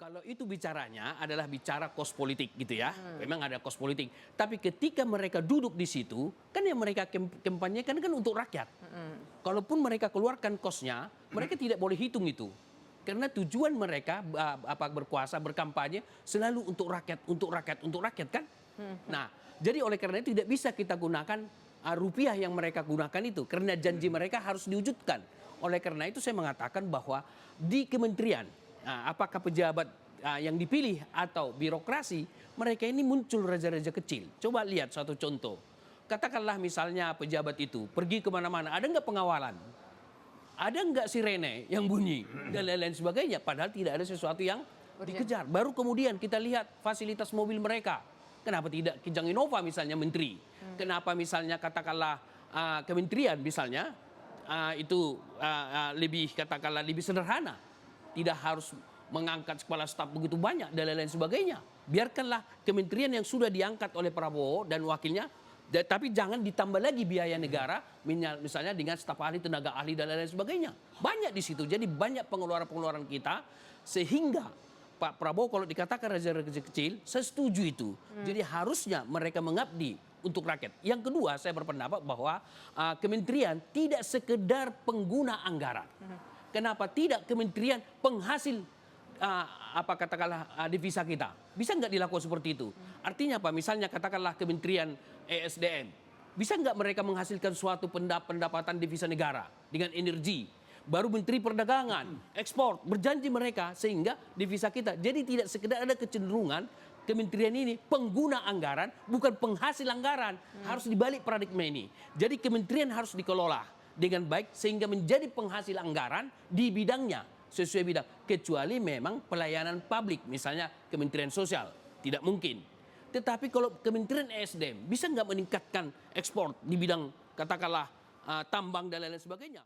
Kalau itu bicaranya adalah bicara kos politik gitu ya. Memang ada kos politik. Tapi ketika mereka duduk di situ, kan yang mereka kampanyekan kan untuk rakyat. Kalaupun mereka keluarkan kosnya, mereka tidak boleh hitung itu. Karena tujuan mereka berkuasa, berkampanye selalu untuk rakyat, untuk rakyat, untuk rakyat kan. Nah, jadi oleh karena itu tidak bisa kita gunakan rupiah yang mereka gunakan itu. Karena janji mereka harus diwujudkan. Oleh karena itu saya mengatakan bahwa di kementerian, apakah pejabat yang dipilih atau birokrasi, mereka ini muncul raja-raja kecil. Coba lihat suatu contoh. Katakanlah misalnya pejabat itu pergi kemana-mana, ada nggak pengawalan? Ada nggak sirene yang bunyi? Dan lain-lain sebagainya. Padahal tidak ada sesuatu yang dikejar. Baru kemudian kita lihat fasilitas mobil mereka. Kenapa tidak Kijang Innova misalnya menteri? Kenapa misalnya katakanlah kementerian misalnya itu lebih katakanlah lebih sederhana? Tidak harus mengangkat kepala staf begitu banyak dan lain-lain sebagainya. Biarkanlah kementerian yang sudah diangkat oleh Prabowo dan wakilnya, tapi jangan ditambah lagi biaya negara, misalnya dengan staf ahli, tenaga ahli dan lain-lain sebagainya. Banyak di situ. Jadi banyak pengeluaran-pengeluaran kita sehingga Pak Prabowo kalau dikatakan raja-raja kecil, saya setuju itu. Jadi harusnya mereka mengabdi untuk rakyat. Yang kedua, saya berpendapat bahwa kementerian tidak sekedar pengguna anggaran. Kenapa tidak kementerian penghasil katakanlah devisa kita? Bisa nggak dilakukan seperti itu? Artinya apa? Misalnya katakanlah kementerian ESDM. Bisa nggak mereka menghasilkan suatu pendapatan devisa negara dengan energi? Baru menteri perdagangan, ekspor, berjanji mereka sehingga devisa kita. Jadi tidak sekedar ada kecenderungan kementerian ini pengguna anggaran, bukan penghasil anggaran. Harus dibalik paradigma ini. Jadi kementerian harus dikelola dengan baik sehingga menjadi penghasil anggaran di bidangnya sesuai bidang, kecuali memang pelayanan publik misalnya Kementerian Sosial tidak mungkin. Tetapi kalau Kementerian ESDM bisa nggak meningkatkan ekspor di bidang katakanlah tambang dan lain-lain sebagainya.